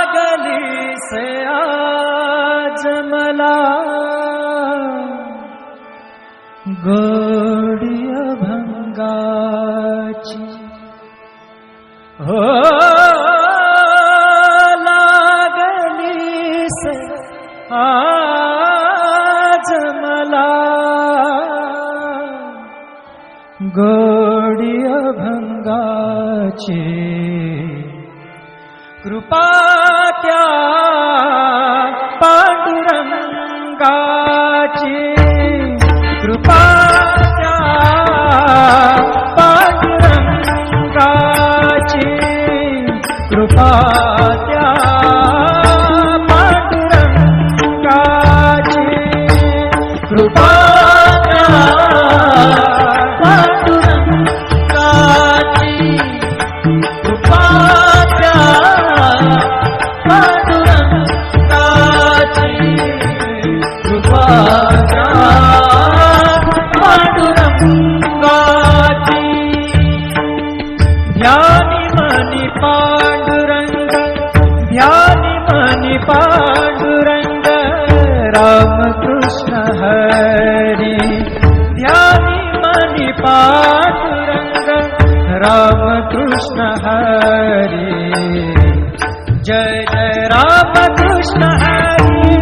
लागली से आज मला गोडी अभंगाची हो लागली से आज मला गोडी अभंगाची कृपा त्या पांडुरंगाची कृपा त्या पांडुरंगाची कृपा त्या पांडुरंगाची कृपा त्या पांडुरंगाची कृपा ध्यानी मनी पांडुरंग ध्यानी मनी पांडुरंग रामकृष्ण हरी ध्यानी मनी पांडुरंग रामकृष्ण हरी जय जय रामकृष्ण हरी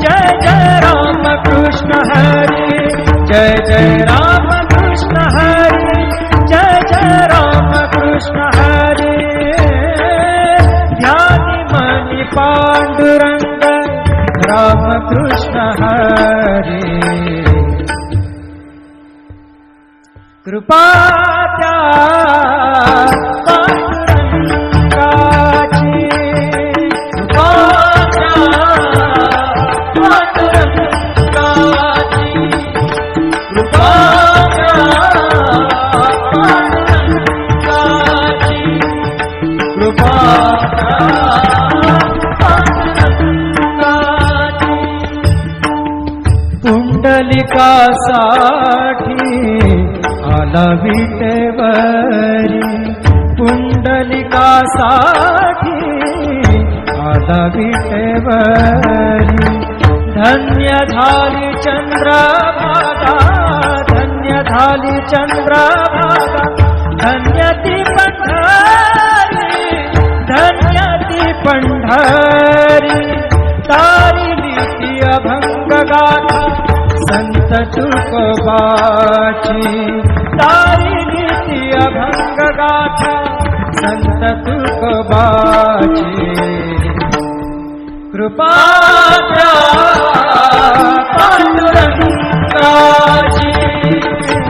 जय जय रामकृष्ण हरी जय जय रामकृष्ण हरी जय जय रामकृष्ण हरी ध्यानी मनी पांडुरंग रामकृष्ण हरी कृपा त्या पांडुरंगाची कृपा त्या पांडुरंगाची कृपा त्या पांडुरंगाची कृपा त्या पांडुरंगाची पुंडलिकासाठी आला विटेवरी पुंडलिकासाठी आला विटेवरी धन्य झाली चंद्रभागा धन्य झाली चंद्रभागा धन्य ती पंढरी धन्य ती पंढरी तारिली ती अभंग गाथा संत तुकोबाची तारिली ती अभंग गाथा संत तुकोबाची कृपा त्या पांडुरंगाची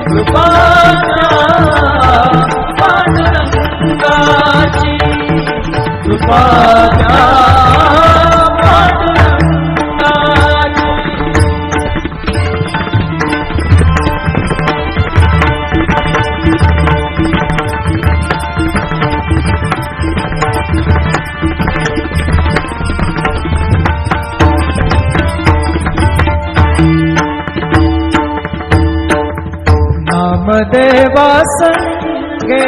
कृपा त्या पांडुरंगाची कृपा त्या नामदेवा संगे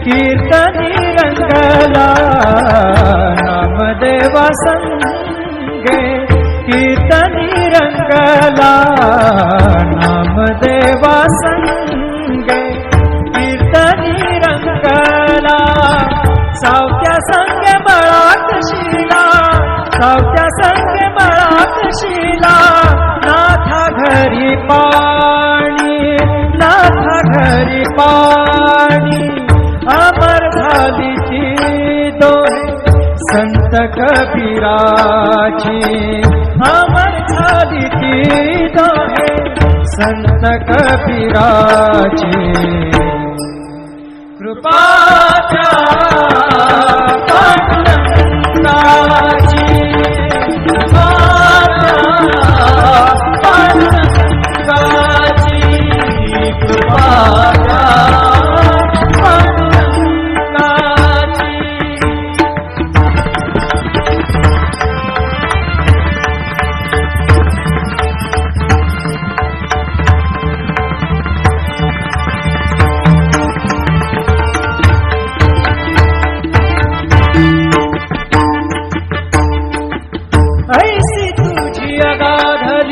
कीर्तनी रंगला नामदेवा संगे कीर्तनी रंगला नामदेवा संगे कीर्तनी रंगला सावत्या संगे बळात शिला सावत्या संगे बळात शिला नाथा घरी पाणी नाथा घरी पाणी अमर झाली ती दोहे संत कबीराची अमर झाली ती दोहे संत कबीराची कृपा त्या पांडुरंगाची कृपा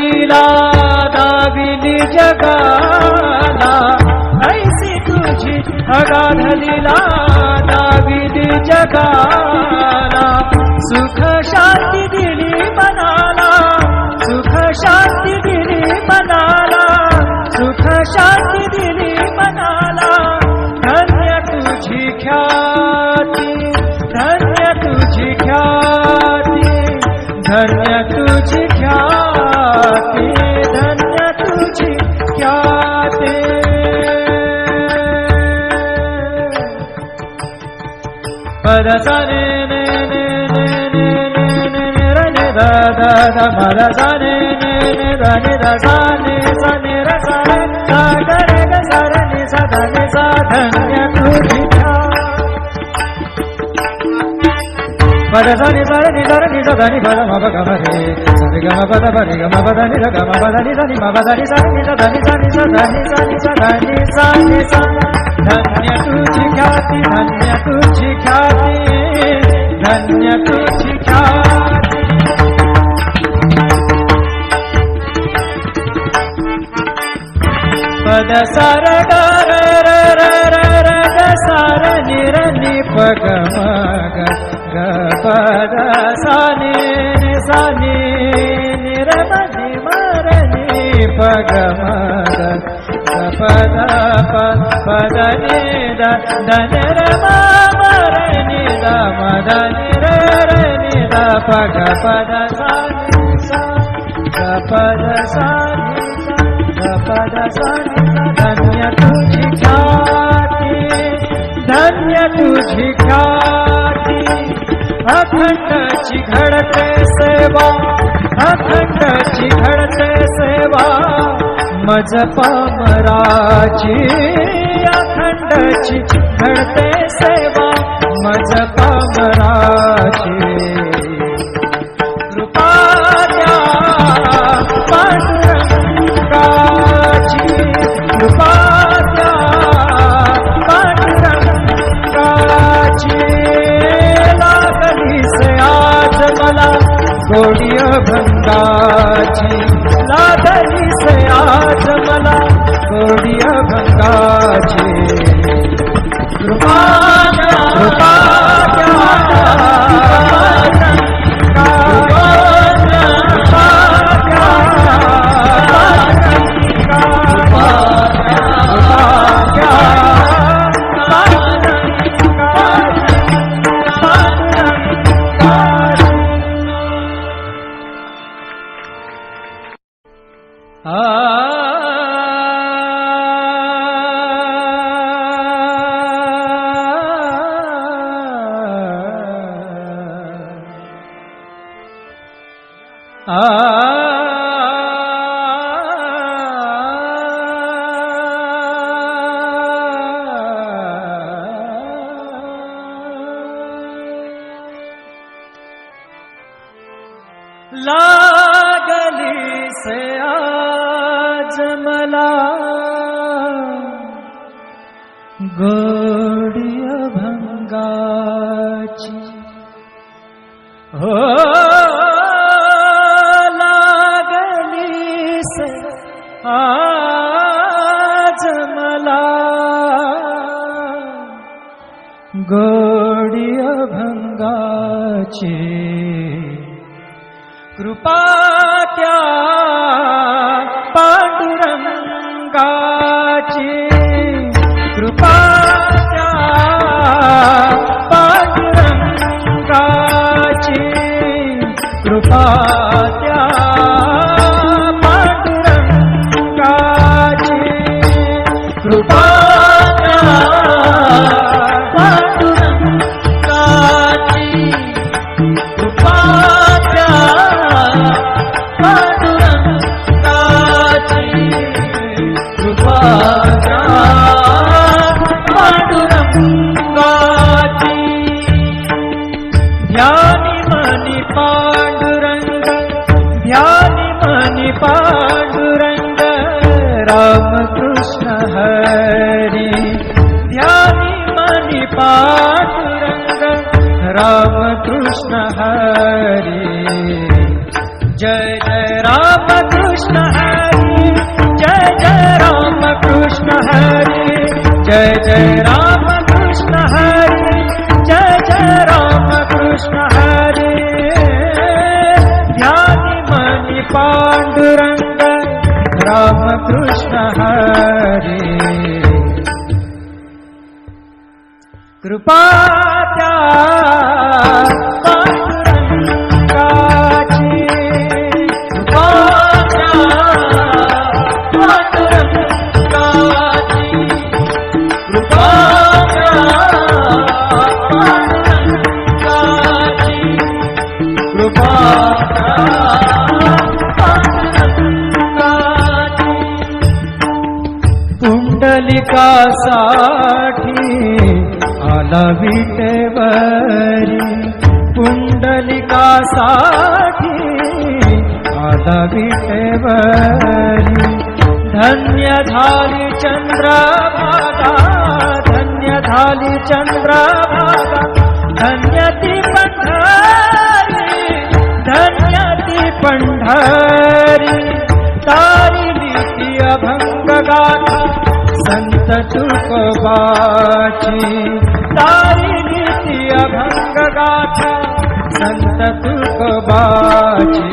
लीला दाविली जगाला, ऐसी तुझी अगाध लीला दाविली जगाला. सुख शांती दिली मनाला, सुख शांती दिली मनाला, सुख शांती दिली मनाला. धन्य तुझी ख्याती, धन्य तुझी ख्याती, धन्य तुझी ख्याती, धन्य तुझी ख्याती. पद सा ने ने ने ने ने ने ने रे ने दा दा दा मा दा सा ने ने ने दा ने दा सा ने सा ने रा सा रे गा गा रे गा सा रे ने सा दा ने सा. धन्य तुझी पद सा नि सा रे नि सा रे नि सा दा नि पद मा प ग म रे सा रे ग म प द प रे ग म प द नि र ग म प द नि सा नि म प द नि सा नि सा दा नि सा नि सा दा नि सा नि सा दा नि सा नि सा. धन्य तुझी ख्याती, धन्य तुझी ख्याती, धन्य तुझी ख्याती. पद सार ग र र र र र ग सार नि र नि प ग म ग ग पद सा नि नि सा नि नि र म नि म र नि प ग म ग प द प प द नि द द नि र म म र नि द म द नि र र नि द प ग प द सा नि सा ग प द सा नि सा ग प द सा नि सा. धन्य तुझी ख्याती, धन्य तुझी ख्याती. अखंडची घडते सेवा, अखंडची घडते सेवा मज पामराची. अखंडची घडते सेवा मज पामराची. कृपा द्या पांडुरंगाची, कृपा द्या पांडुरंगाची. लागली से आज मला गोडी अभंगाची, लागली से आज मला गोडी अभंगाची. कृपा द्या, कृपा द्या, लागली से आज मला गोडी अभंगाची. हो लागली से आज मला गोडी अभंगाची. कृपा त्या पांडुरंगाची, कृपा त्या पांडुरंगाची. कृपा त्या पांडुरंगाची. कृपा त्या पांडुरंगाची. कृपा त्या पांडुरंगाची. कृपा त्या पांडुरंगाची. ध्यानी मनी पांडुरंग, ध्यानी मनी पांडुरंग. रामकृष्ण हरी. ध्यानी मनी पांडुरंग. रामकृष्ण हरी. जय जय रामकृष्ण कृष्ण हरी जय जय राम कृष्ण हरी जय जय राम कृष्ण हरी जय जय राम कृष्ण हरी ध्यानी मनी पांडुरंग राम कृष्ण हरी कृपा त्या पुंडलिकासाठी आला विटेवरी पुंडलिकासाठी आला विटेवरी धन्य झाली चंद्रभागा धन्य झाली चंद्रभागा धन्य ती पंढरी धन्य ती पंढरी तारिली ती अभंग गाथा संत तुकोबाची तारिली ती अभंग गाथा संत तुकोबाची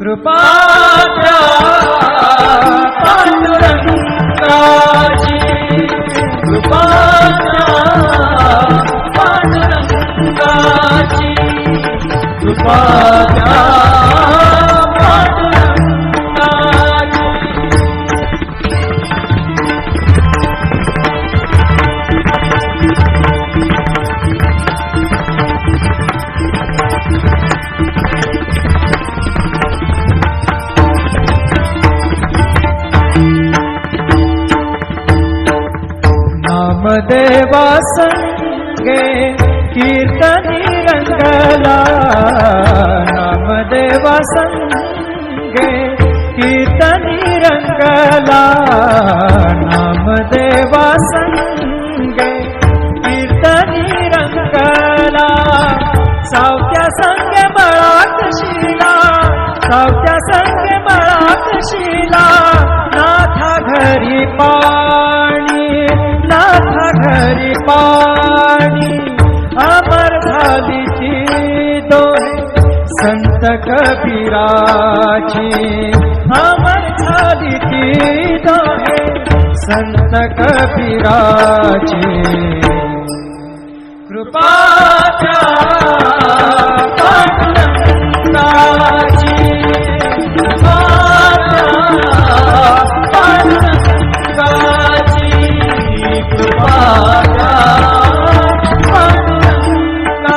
कृपा त्या पांडुरंगाची कृपा त्या पांडुरंगाची कृपा त्या नामदेवा संगे कीर्तनी रंगला नामदेवा संगे कीर्तनी रंगला नामदेवा संगे कीर्तनी रंगला सावत्या संगे बळात शिला सावत्या संगे बळात शिला नाथा घरी पाणी नाथा घरी पाणी अमर झाली ती दोहे संत कबीराची अमर झाली ती दोहे संत कबीराची कृपा त्या पांडुरंगाची कृपा त्या पांडुरंगाची कृपा त्या पांडुरंगाची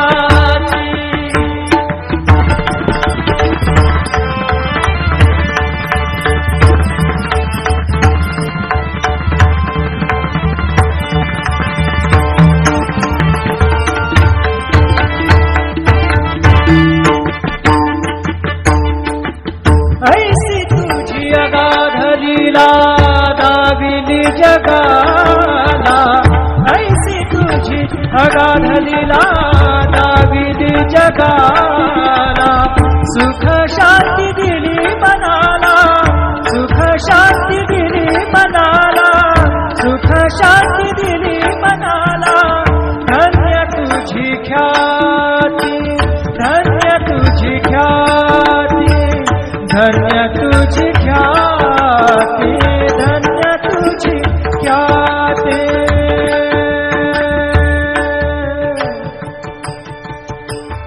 ऐसी तुझी अगाध लीला दाविली जगाला ऐसी तुझी अगाध लीला दाविली जगाला सुख शांती दिली मनाला सुख शांती दिली मनाला सुख शांती दिली मनाला धन्य तुझी ख्याती धन्य तुझी ख्याती धन्य तुझी ख्याती धन्य तुझी ख्याती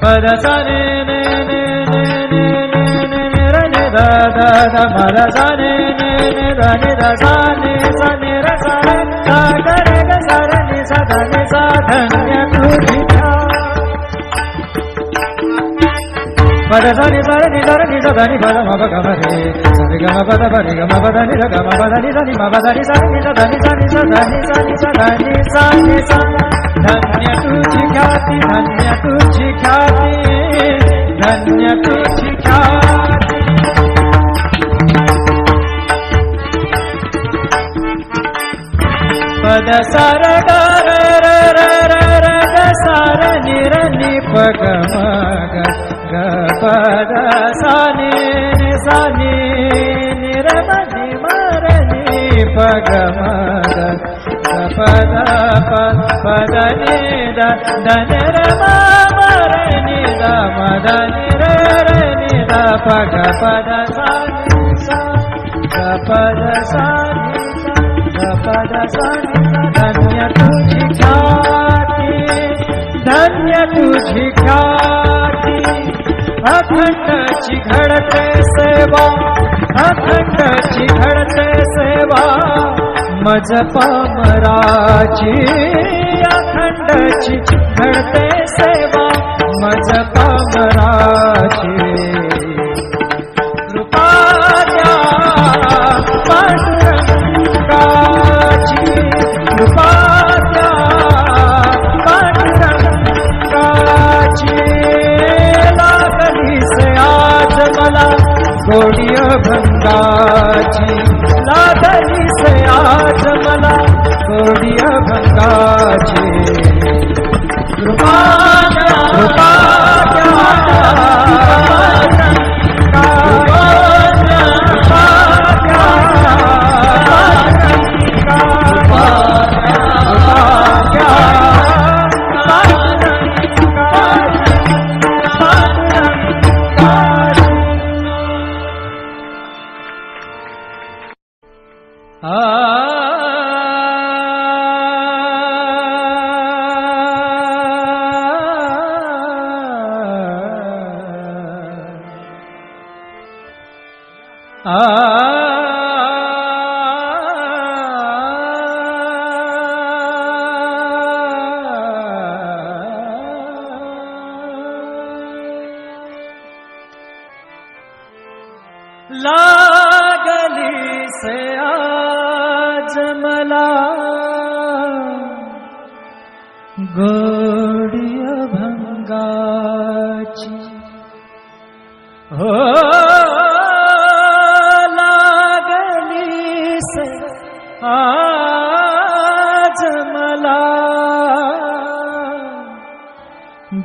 पदसने ने ने ने ने ने ने रे ने दा दा दा पदसने ने ने दा ने दा सा ने सा ने रे सा रे सा गा रे गा सा रे ने सा धा ने सा धन्य तुझी पदसने सा रे नि सा रे नि सा धा नि पद म प ग म रे सा रे ग म प द प रे ग म प द नि ध ग म प द नि ध नि म प द नि सा नि सा ध नि सा नि सा धा नि सा नि सा धा नि सा नि सा धन्य तुझी ख्याती धन्य तुझी ख्याती धन्य तुझी ख्याती पद सार ग र र र र र ग सार नि र नि प ग म ग ग प द सा नि सा नि रे म नि म रे नि प ग म ग प द प नि द द नि रे म रे नि द म द नि रे नि द प ग प द सा नि सा ग प द सा नि सा ग प द सा नि सा धन्य तुझी ख्याती धन्य तुझी ख्याती अखंडची घडते सेवा अखंडची घडते सेवा मज पामराची अखंडची घडते सेवा मज पामराची कृपा द्या पांडुरंगाची कृपा द्या पांडुरंगाची लागली से आज मला गोडी अभंगाची लागली से आज मला गोडी अभंगाची कृपा द्या कृपा द्या लागली से आज मला गोडी अभंगाची हो लागली से आज मला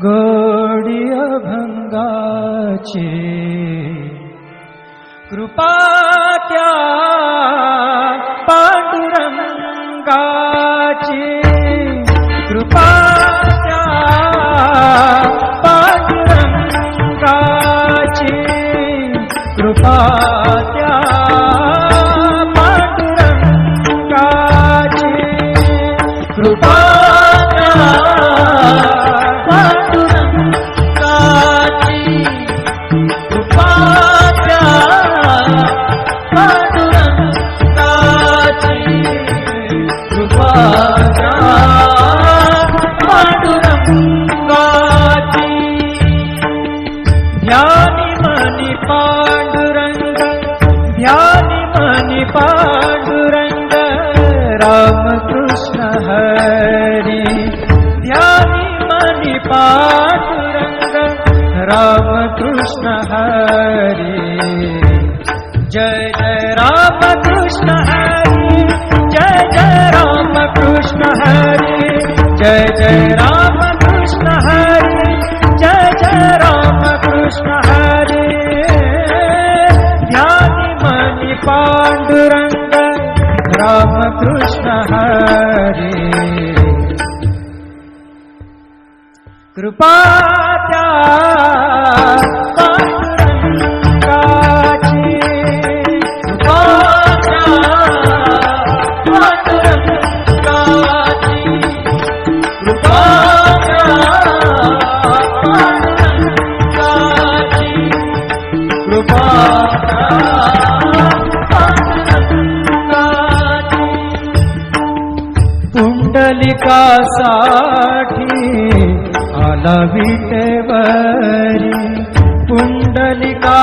गोडी अभंगाची कृपा त्या पांडुरंगाची कृपा त्या पांडुरंगाची कृपा त्या पांडुरंगाची कृपा त्या पांडुरंगाची कृपा पांडुरंग राम कृष्ण हरी ध्यानी मनी पांडुरंग राम कृष्ण हरी जय जय राम कृष्ण हरी जय जय राम कृष्ण हरी जय जय राम कृष्ण हरी जय जय राम कृष्ण हरी ध्यानी मनी पांडुरंग राम कृष्ण हरी कृपा त्या पांडुरंगाची कृपा त्या पांडुरंगाची कृपा त्या पांडुरंगाची कृपा पुंडलिकासाठी आला विटेवरी पुंडलिकासाठी